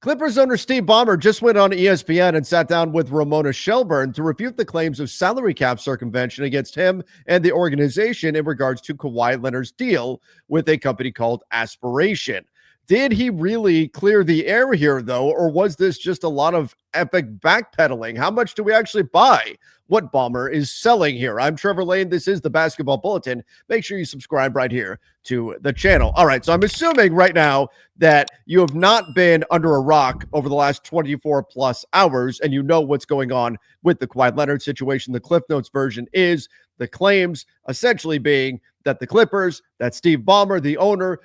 Clippers owner Steve Ballmer just went on ESPN and sat down with Ramona Shelburne to refute the claims of salary cap circumvention against him and the organization in regards to Kawhi Leonard's deal with a company called Aspiration. Did he really clear the air here, though, or was this just a lot of epic backpedaling? How much do we actually buy what Ballmer is selling here? I'm Trevor Lane. This is the Basketball Bulletin. Make sure you subscribe right here to the channel. All right, so I'm assuming right now that you have not been under a rock over the last 24 plus hours, and you know what's going on with the Kawhi Leonard situation. The Cliff Notes version is the claims essentially being that the Clippers, that Steve Ballmer, the owner,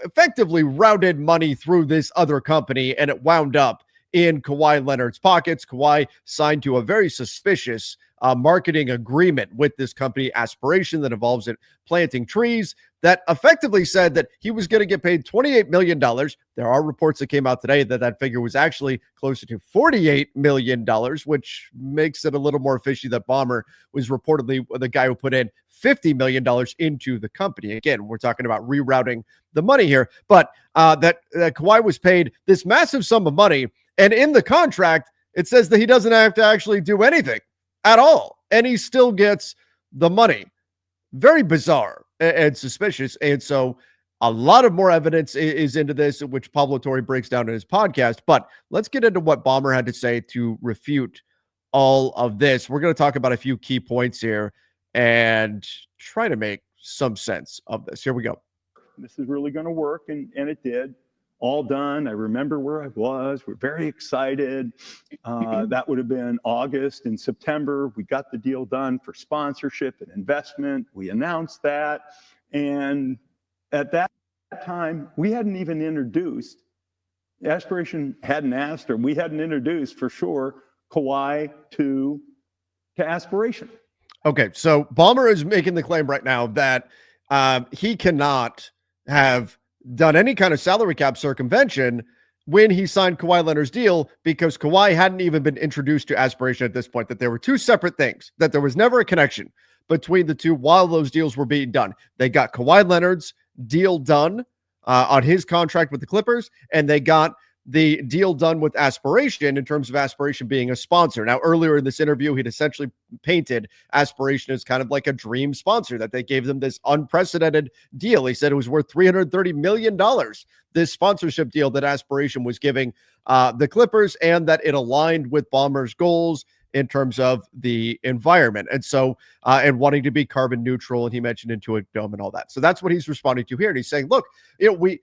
effectively routed money through this other company, and it wound up in Kawhi Leonard's pockets. Kawhi signed to a very suspicious marketing agreement with this company, Aspiration, that involves it planting trees, that effectively said that he was going to get paid $28 million. There are reports that came out today that that figure was actually closer to $48 million, which makes it a little more fishy that Ballmer was reportedly the guy who put in $50 million into the company. Again, we're talking about rerouting the money here, but that Kawhi was paid this massive sum of money, and in the contract, it says that he doesn't have to actually do anything at all, and he still gets the money. Very bizarre and suspicious. And so a lot of more evidence is into this, which Pablo Torre breaks down in his podcast. But let's get into what Ballmer had to say to refute all of this. We're going to talk about a few key points here and try to make some sense of this. Here we go. This is really going to work, and it did. All done. I remember where I was. We're very excited. That would have been August. In September, we got the deal done for sponsorship and investment. We announced that. And at that time, we hadn't even introduced, Aspiration hadn't asked, or we hadn't introduced for sure, Kawhi to Aspiration. Okay, so Ballmer is making the claim right now that he cannot have done any kind of salary cap circumvention when he signed Kawhi Leonard's deal, because Kawhi hadn't even been introduced to Aspiration at this point, that there were two separate things, that there was never a connection between the two while those deals were being done. They got Kawhi Leonard's deal done on his contract with the Clippers, and they got the deal done with Aspiration in terms of Aspiration being a sponsor. Now, earlier in this interview, he'd essentially painted Aspiration as kind of like a dream sponsor, that they gave them this unprecedented deal. He said it was worth $330 million, this sponsorship deal that Aspiration was giving the Clippers, and that it aligned with Ballmer's goals in terms of the environment. And so, and wanting to be carbon neutral, and he mentioned Intuit Dome and all that. So that's what he's responding to here. And he's saying, look, you know,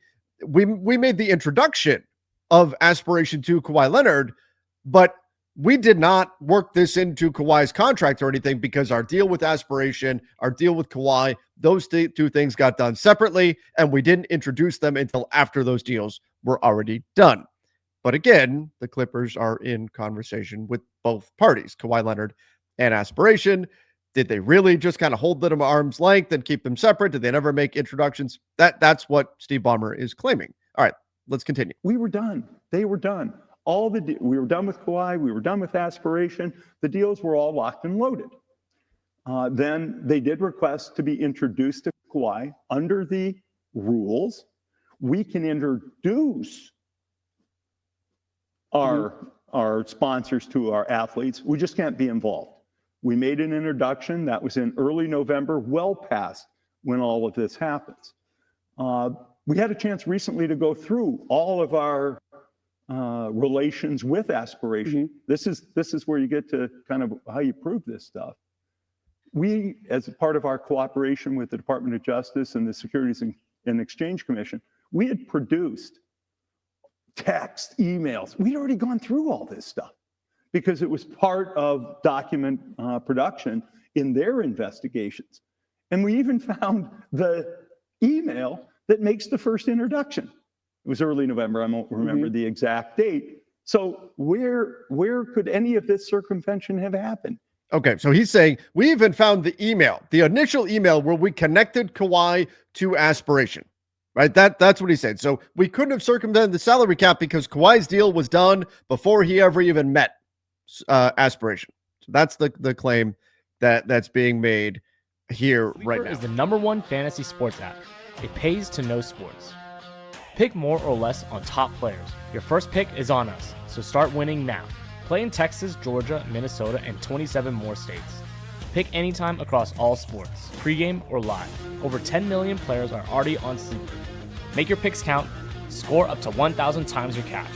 we made the introduction of Aspiration to Kawhi Leonard, but we did not work this into Kawhi's contract or anything, because our deal with Aspiration, our deal with Kawhi, those two things got done separately, and we didn't introduce them until after those deals were already done. But again, the Clippers are in conversation with both parties, Kawhi Leonard and Aspiration. Did they really just kind of hold them at arm's length and keep them separate? Did they never make introductions? That's what Steve Ballmer is claiming. All right, let's continue. We were done. They were done. We were done with Kawhi. We were done with Aspiration. The deals were all locked and loaded. Then they did request to be introduced to Kawhi under the rules. We can introduce our sponsors to our athletes. We just can't be involved. We made an introduction. That was in early November, well past when all of this happens. We had a chance recently to go through all of our relations with Aspiration. This is where you get to kind of how you prove this stuff. We, as a part of our cooperation with the Department of Justice and the Securities and Exchange Commission, we had produced text, emails. We'd already gone through all this stuff because it was part of document production in their investigations. And we even found the email that makes the first introduction. It was early November. I won't remember the exact date. So where could any of this circumvention have happened? Okay, so he's saying we even found the email, the initial email where we connected Kawhi to Aspiration, right? That's what he said. So we couldn't have circumvented the salary cap because Kawhi's deal was done before he ever even met Aspiration. So that's the claim that's being made here right now. Is the #1 fantasy sports app. It pays to know sports. pick more or less on top players. Your first pick is on us, so start winning now. Play in Texas, Georgia, Minnesota, and 27 more states. Pick anytime across all sports, pregame or live. Over 10 million players are already on Sleeper. Make your picks count. Score up to 1,000 times your cash.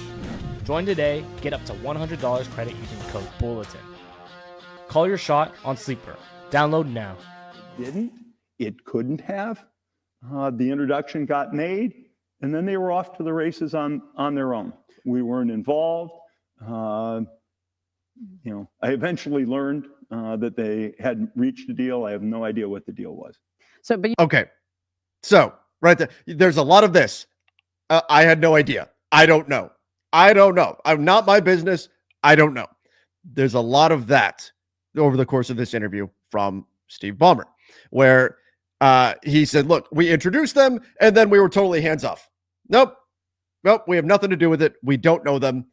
Join today. Get up to $100 credit using code Bulletin. Call your shot on Sleeper. Download now. It couldn't have. The introduction got made, and then they were off to the races on their own. We weren't involved. I eventually learned that they had reached a deal. I have no idea what the deal was. Okay. So right there, there's a lot of this. I had no idea. I don't know. I'm not my business. I don't know. There's a lot of that over the course of this interview from Steve Ballmer, where he said, look, we introduced them and then we were totally hands off. Nope. We have nothing to do with it. We don't know them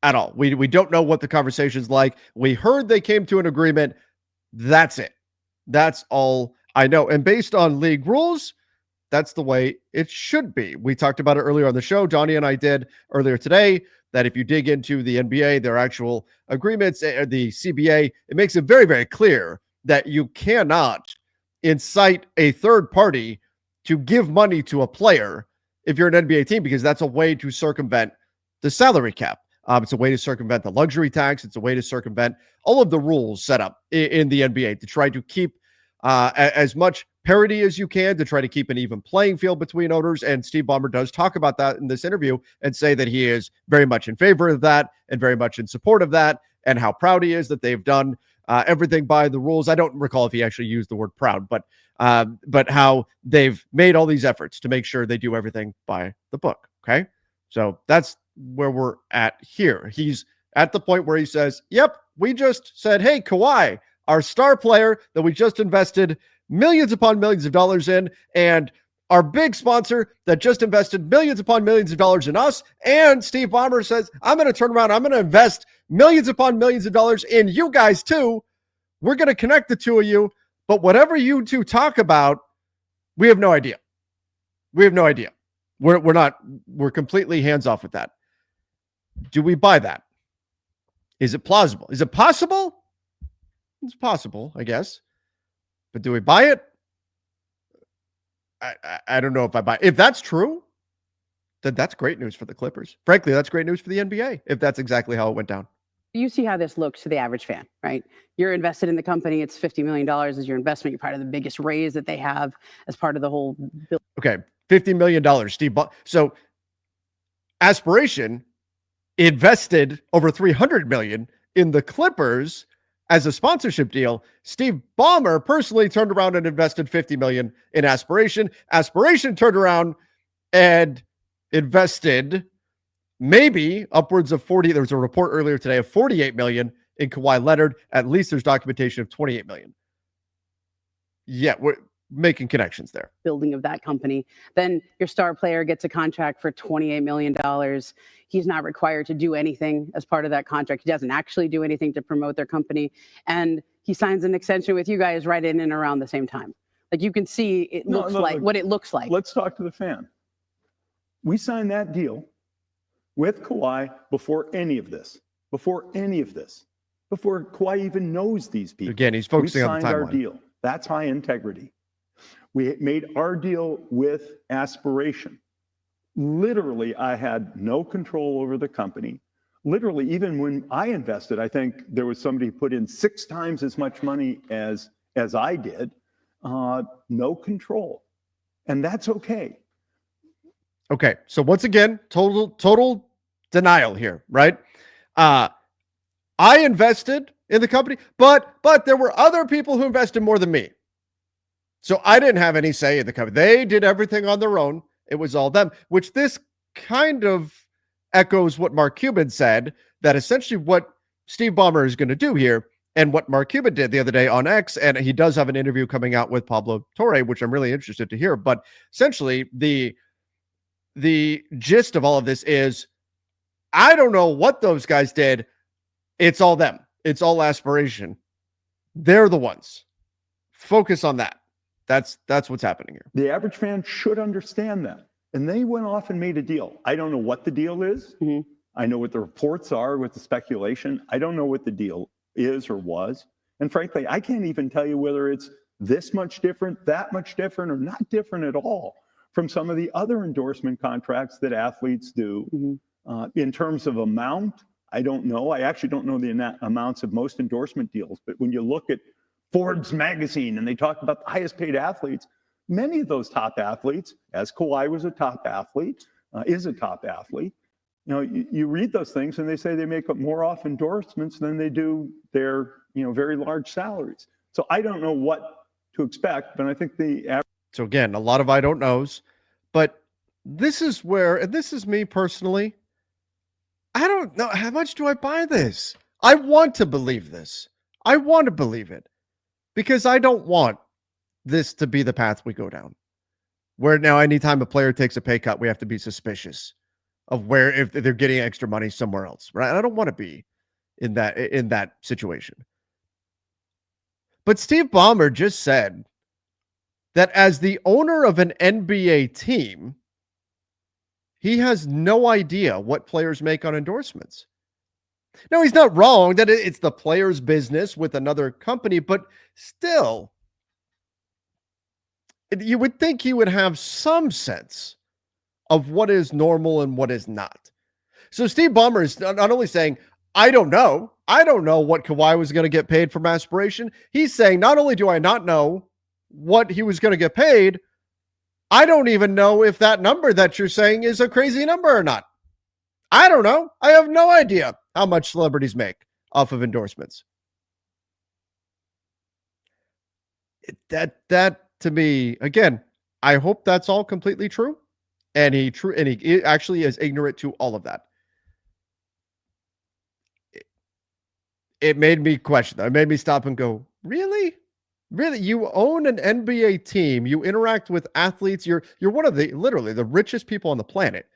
at all. We don't know what the conversation's like. We heard they came to an agreement. That's it. That's all I know. And based on league rules, that's the way it should be. We talked about it earlier on the show. Donnie and I did earlier today, that if you dig into the NBA, their actual agreements, the CBA, it makes it very, very clear that you cannot incite a third party to give money to a player if you're an NBA team, because that's a way to circumvent the salary cap. It's a way to circumvent the luxury tax. It's a way to circumvent all of the rules set up in the NBA to try to keep as much parity as you can, to try to keep an even playing field between owners. And Steve Ballmer does talk about that in this interview and say that he is very much in favor of that and very much in support of that, and how proud he is that they've done everything by the rules. I don't recall if he actually used the word proud, but how they've made all these efforts to make sure they do everything by the book. Okay. So that's where we're at here. He's at the point where he says, yep, we just said, hey, Kawhi, our star player that we just invested millions upon millions of dollars in, and our big sponsor that just invested millions upon millions of dollars in us. And Steve Ballmer says, I'm going to turn around. I'm going to invest millions upon millions of dollars in you guys too. We're going to connect the two of you. But whatever you two talk about, we have no idea. We have no idea. We're completely hands off with that. Do we buy that? Is it plausible? Is it possible? It's possible, I guess. But do we buy it? I don't know if I buy it. If that's true, then that's great news for the Clippers. Frankly, that's great news for the NBA, if that's exactly how it went down. You see how this looks to the average fan, right? You're invested in the company. It's $50 million as your investment. You're part of the biggest raise that they have as part of the whole bill. Okay, $50 million, Steve. So Aspiration invested over $300 million in the Clippers as a sponsorship deal. Steve Ballmer personally turned around and invested $50 million in Aspiration. Aspiration turned around and invested maybe upwards of 40. There was a report earlier today of $48 million in Kawhi Leonard. At least there's documentation of $28 million. Yeah, we're making connections there. Building of that company. Then your star player gets a contract for $28 million. He's not required to do anything as part of that contract. He doesn't actually do anything to promote their company. And he signs an extension with you guys right in and around the same time. Like, you can see it looks like what it looks like. Let's talk to the fan. We signed that deal with Kawhi before any of this, before Kawhi even knows these people. Again, he's focusing on the timeline. We signed our deal. That's high integrity. We made our deal with Aspiration. Literally, I had no control over the company. Literally, even when I invested, I think there was somebody who put in 6 times as much money as I did. No control. And that's okay. Okay, so once again, total denial here, right? I invested in the company, but there were other people who invested more than me. So I didn't have any say in the company. They did everything on their own. It was all them, which this kind of echoes what Mark Cuban said, that essentially what Steve Ballmer is going to do here, and what Mark Cuban did the other day on X, and he does have an interview coming out with Pablo Torre, which I'm really interested to hear. But essentially, the gist of all of this is, I don't know what those guys did. It's all them. It's all Aspiration. They're the ones. Focus on that. That's what's happening here. The average fan should understand that. And they went off and made a deal. I don't know what the deal is. Mhm. I know what the reports are with the speculation. I don't know what the deal is or was. And frankly, I can't even tell you whether it's this much different, that much different, or not different at all from some of the other endorsement contracts that athletes do. Mhm. In terms of amount, I don't know. I actually don't know the amounts of most endorsement deals. But when you look at Forbes magazine and they talk about the highest paid athletes, many of those top athletes, as Kawhi was a top athlete, is a top athlete, you read those things and they say they make up more off endorsements than they do their, very large salaries. So I don't know what to expect, but I think the average. So again, a lot of I don't knows, but this is where, and this is me personally, I don't know how much do I buy this. I want to believe this. I want to believe it because I don't want this to be the path we go down. Where now, anytime a player takes a pay cut, we have to be suspicious of where if they're getting extra money somewhere else, right? I don't want to be in that situation. But Steve Ballmer just said that as the owner of an NBA team, he has no idea what players make on endorsements. Now, he's not wrong that it's the player's business with another company, but still, you would think he would have some sense of what is normal and what is not. So Steve Ballmer is not only saying, I don't know what Kawhi was going to get paid from aspiration. He's saying, not only do I not know what he was going to get paid, I don't even know if that number that you're saying is a crazy number or not. I don't know. I have no idea how much celebrities make off of endorsements. That to me, again, I hope that's all completely true. And he actually is ignorant to all of that. It made me question that. It made me stop and go, really? Really? You own an NBA team. You interact with athletes. You're one of literally the richest people on the planet.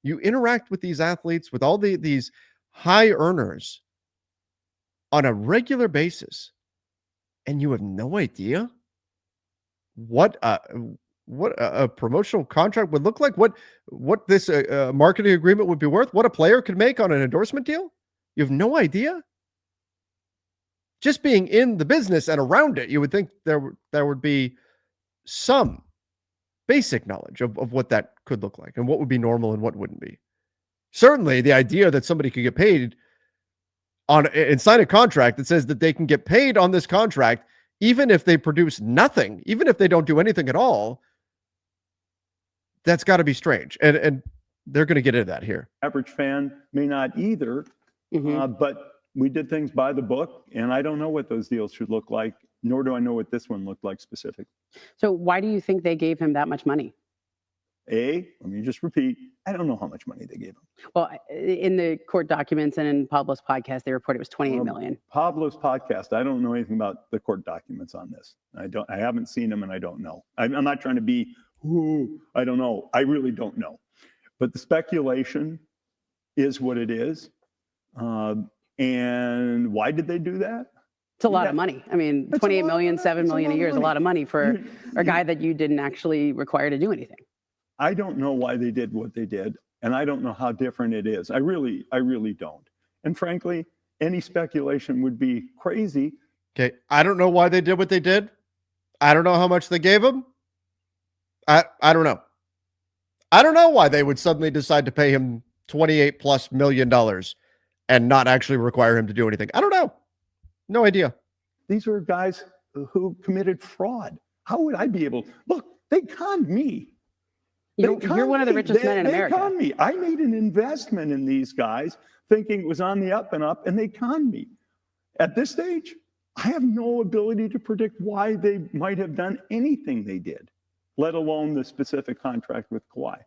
You interact with these athletes, with all these high earners on a regular basis. And you have no idea what a promotional contract would look like, what this marketing agreement would be worth, what a player could make on an endorsement deal. You have no idea. Just being in the business and around it, you would think there would be some basic knowledge of what that could look like and what would be normal and what wouldn't be. Certainly, the idea that somebody could get paid and sign a contract that says that they can get paid on this contract even if they produce nothing, even if they don't do anything at all, that's got to be strange. And they're going to get into that here. Average fan may not either, but we did things by the book, and I don't know what those deals should look like, nor do I know what this one looked like specifically. So why do you think they gave him that much money? Let me just repeat, I don't know how much money they gave him. Well, in the court documents and in Pablo's podcast, they reported it was $28 million. Pablo's podcast, I don't know anything about the court documents on this. I haven't seen them, and I don't know. I'm not trying to be, I don't know. I really don't know. But the speculation is what it is. And why did they do that? It's a lot of money. I mean, 28 million, 7 million a year is a lot of money for a guy that you didn't actually require to do anything. I don't know why they did what they did, and I don't know how different it is. I really don't. And frankly, any speculation would be crazy. Okay, I don't know why they did what they did. I don't know how much they gave him. I don't know. I don't know why they would suddenly decide to pay him $28+ million and not actually require him to do anything. I don't know. No idea. These are guys who committed fraud. How would I be able? Look, they conned me. You're one of the richest men in America. They conned me. I made an investment in these guys thinking it was on the up and up, and they conned me. At this stage, I have no ability to predict why they might have done anything they did, let alone the specific contract with Kawhi.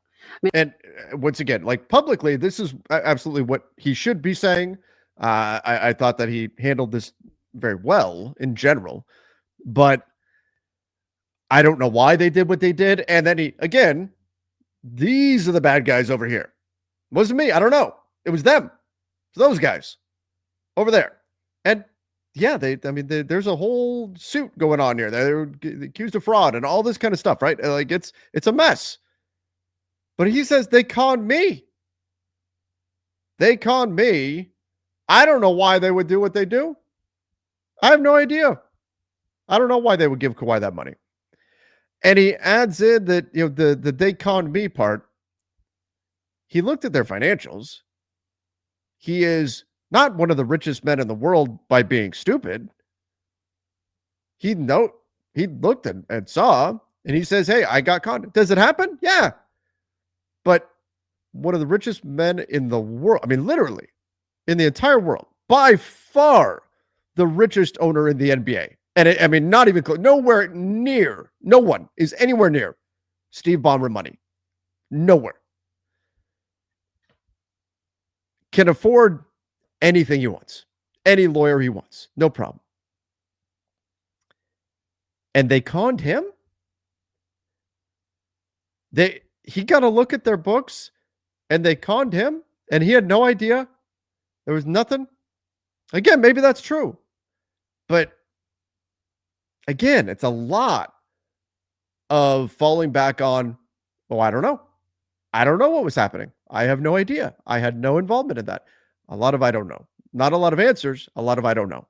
And once again, like publicly, this is absolutely what he should be saying. I thought that he handled this very well in general, but I don't know why they did what they did. And then these are the bad guys over here. It wasn't me. I don't know. It was them. It's those guys over there. And yeah, there's a whole suit going on here. They're accused of fraud and all this kind of stuff, right? Like it's a mess. But he says they conned me. They conned me. I don't know why they would do what they do. I have no idea. I don't know why they would give Kawhi that money. And he adds in that, the they conned me part. He looked at their financials. He is not one of the richest men in the world by being stupid. He looked and saw, and he says, hey, I got conned. Does it happen? Yeah. But one of the richest men in the world, I mean, literally in the entire world, by far the richest owner in the NBA. And not even close, nowhere near, no one is anywhere near Steve Ballmer money. Nowhere. Can afford anything he wants, any lawyer he wants, no problem. And they conned him? He got a look at their books and they conned him and he had no idea. There was nothing. Again, maybe that's true. But again, it's a lot of falling back on, I don't know. I don't know what was happening. I have no idea. I had no involvement in that. A lot of I don't know. Not a lot of answers. A lot of I don't know.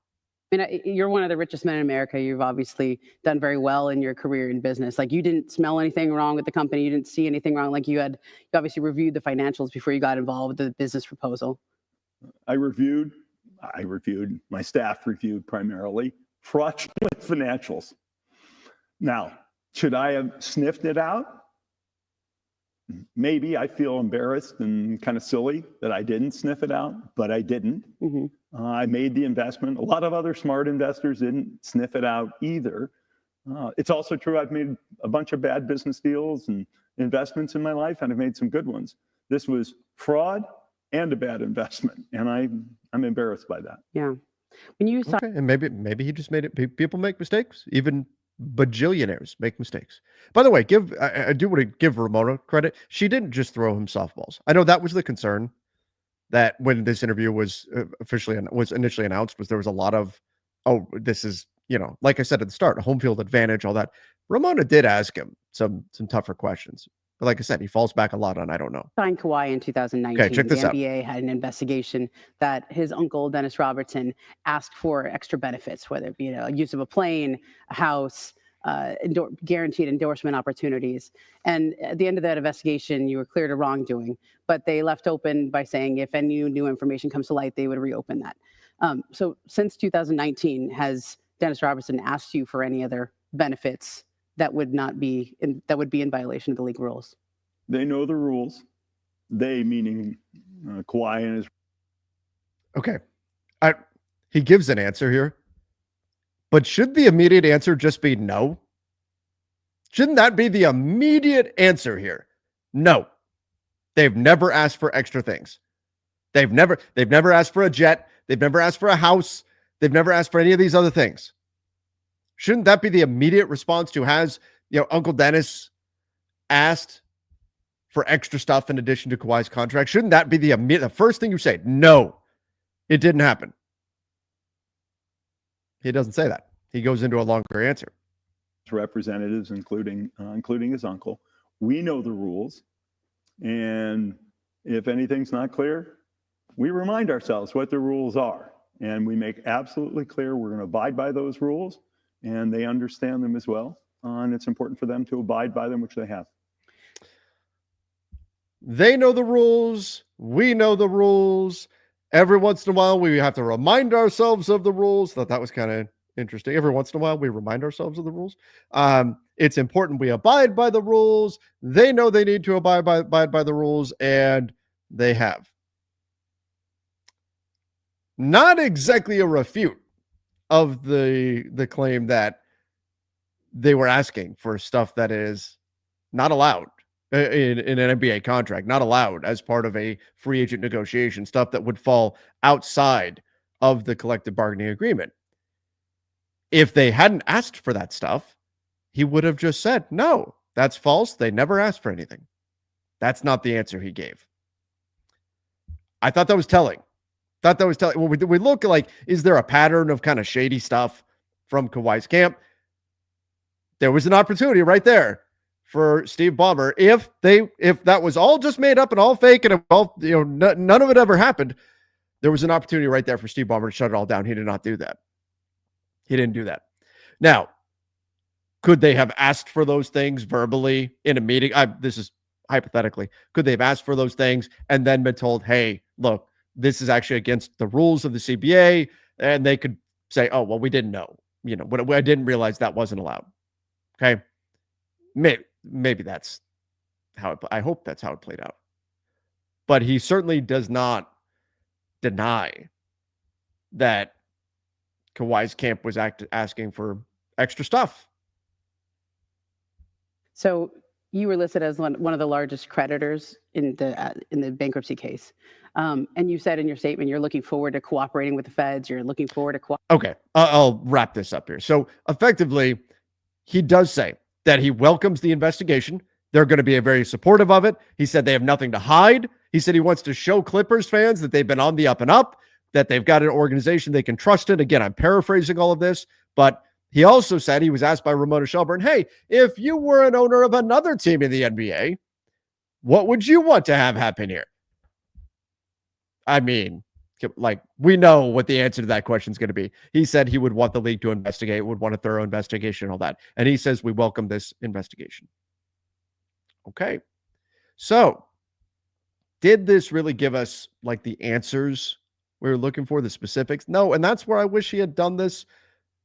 I mean, you're one of the richest men in America. You've obviously done very well in your career in business. Like, you didn't smell anything wrong with the company. You didn't see anything wrong. Like, you obviously reviewed the financials before you got involved with the business proposal. I reviewed, my staff reviewed primarily fraudulent financials. Now, should I have sniffed it out? Maybe. I feel embarrassed and kind of silly that I didn't sniff it out, but I didn't. Mm-hmm. I made the investment. A lot of other smart investors didn't sniff it out either. It's also true I've made a bunch of bad business deals and investments in my life, and I've made some good ones. This was fraud and a bad investment, and I'm embarrassed by that. Yeah. When you saw, and maybe he just made it. People make mistakes. Even bajillionaires make mistakes. By the way, I do want to give Ramona credit. She didn't just throw him softballs. I know that was the concern, that when this interview was initially announced, was there was a lot of, this is, like I said at the start, a home field advantage, all that. Ramona did ask him some tougher questions. But like I said, he falls back a lot on I don't know. Signed Kawhi in 2019. Okay, check this out. The NBA had an investigation that his uncle, Dennis Robertson, asked for extra benefits, whether it be use of a plane, a house, guaranteed endorsement opportunities. And at the end of that investigation, you were cleared of wrongdoing, but they left open by saying if any new information comes to light, they would reopen that. So since 2019, has Dennis Robertson asked you for any other benefits that would be in violation of the league rules? They know the rules. They, meaning Kawhi and his. Okay. He gives an answer here. But should the immediate answer just be no? Shouldn't that be the immediate answer here? No. They've never asked for extra things. They've never asked for a jet. They've never asked for a house. They've never asked for any of these other things. Shouldn't that be the immediate response to, has Uncle Dennis asked for extra stuff in addition to Kawhi's contract? Shouldn't that be the first thing you say? No, it didn't happen. He doesn't say that. He goes into a longer answer. Representatives, including his uncle, we know the rules, and if anything's not clear, we remind ourselves what the rules are, and we make absolutely clear we're going to abide by those rules, and they understand them as well, and it's important for them to abide by them, which they have. They know the rules. We know the rules. Every once in a while, we have to remind ourselves of the rules. Thought that was kind of interesting. Every once in a while, we remind ourselves of the rules. It's important we abide by the rules. They know they need to abide by the rules, and they have. Not exactly a refute of the claim that they were asking for stuff that is not allowed in an NBA contract, not allowed as part of a free agent negotiation, stuff that would fall outside of the collective bargaining agreement. If they hadn't asked for that stuff, he would have just said, no, that's false. They never asked for anything. That's not the answer he gave. I thought that was telling. Well, we look like, is there a pattern of kind of shady stuff from Kawhi's camp? There was an opportunity right there for Steve Ballmer. If that was all just made up and all fake and all, none of it ever happened, there was an opportunity right there for Steve Ballmer to shut it all down. He did not do that. He didn't do that. Now, could they have asked for those things verbally in a meeting? This is hypothetically. Could they have asked for those things and then been told, hey, look, this is actually against the rules of the CBA, and they could say, oh, well, we didn't know. I didn't realize that wasn't allowed. Okay. Maybe that's how I hope that's how it played out. But he certainly does not deny that Kawhi's camp was asking for extra stuff. So you were listed as one of the largest creditors in the bankruptcy case. And you said in your statement, you're looking forward to cooperating with the feds. You're looking forward to Okay, I'll wrap this up here. So effectively, he does say that he welcomes the investigation. They're going to be very supportive of it. He said they have nothing to hide. He said he wants to show Clippers fans that they've been on the up and up, that they've got an organization they can trust in. Again, I'm paraphrasing all of this, but he also said, he was asked by Ramona Shelburne, hey, if you were an owner of another team in the NBA, what would you want to have happen here? I mean, like, we know what the answer to that question is going to be. He said he would want the league to investigate, would want a thorough investigation and all that. And he says, we welcome this investigation. Okay. So did this really give us like the answers we were looking for, the specifics? No. And that's where I wish he had done this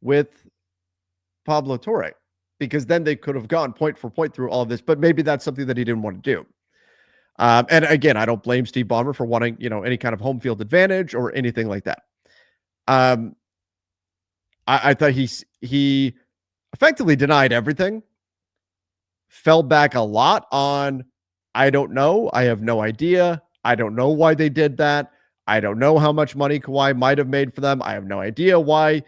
with Pablo Torre, because then they could have gone point for point through all of this, but maybe that's something that he didn't want to do. And again, I don't blame Steve Ballmer for wanting, any kind of home field advantage or anything like that. I thought he effectively denied everything, fell back a lot on, I don't know. I have no idea. I don't know why they did that. I don't know how much money Kawhi might have made for them. I have no idea why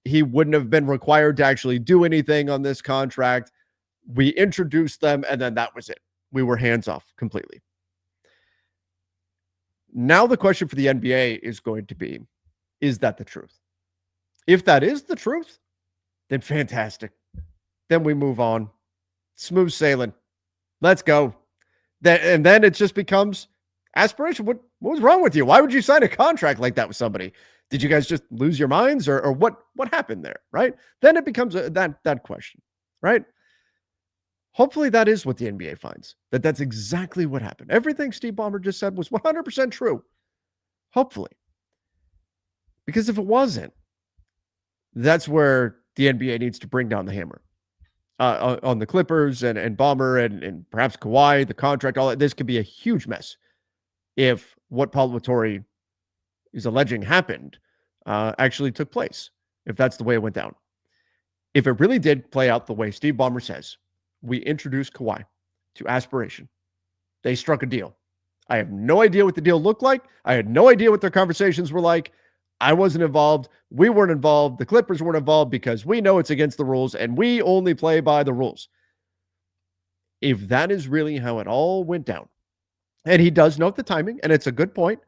he wouldn't have been required to actually do anything on this contract. We introduced them, and then that was it. We were hands off completely. Now the question for the NBA is going to be, is that the truth? If that is the truth, then fantastic. Then we move on. Smooth sailing. Let's go. And then it just becomes aspiration. What was wrong with you? Why would you sign a contract like that with somebody? Did you guys just lose your minds, or what happened there, right? Then it becomes that question, right? Hopefully that is what the NBA finds, that's exactly what happened. Everything Steve Ballmer just said was 100% true. Hopefully. Because if it wasn't, that's where the NBA needs to bring down the hammer on the Clippers and Ballmer and perhaps Kawhi, the contract, all that. This could be a huge mess if what Pablo Torre is alleging happened actually took place, if that's the way it went down. If it really did play out the way Steve Ballmer says, we introduced Kawhi to aspiration. They struck a deal. I have no idea what the deal looked like. I had no idea what their conversations were like. I wasn't involved. We weren't involved. The Clippers weren't involved because we know it's against the rules and we only play by the rules. If that is really how it all went down, and he does note the timing, and it's a good point.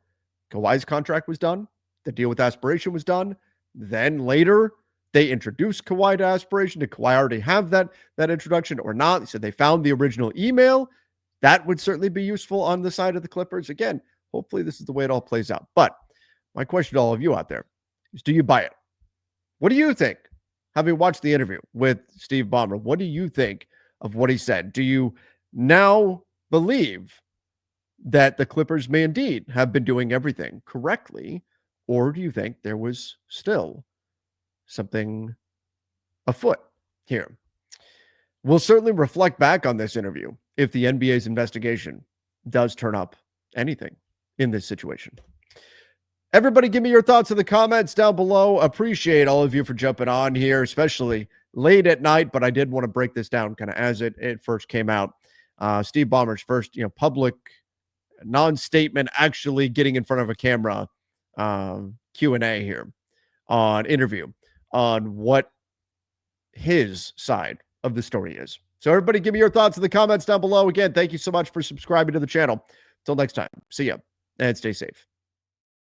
Kawhi's contract was done. The deal with aspiration was done. Then later, they introduced Kawhi to aspiration. Did Kawhi already have that introduction or not? They said they found the original email. That would certainly be useful on the side of the Clippers. Again, hopefully this is the way it all plays out. But my question to all of you out there is, do you buy it? What do you think? Having watched the interview with Steve Ballmer, what do you think of what he said? Do you now believe that the Clippers may indeed have been doing everything correctly, or do you think there was still something afoot here? We'll certainly reflect back on this interview if the NBA's investigation does turn up anything in this situation. Everybody give me your thoughts in the comments down below. Appreciate all of you for jumping on here, especially late at night, but I did want to break this down kind of as it first came out. Steve Ballmer's first, public non-statement, actually getting in front of a camera Q&A here on interview on what his side of the story is. So everybody give me your thoughts in the comments down below. Again, thank you so much for subscribing to the channel. Until next time, see ya and stay safe.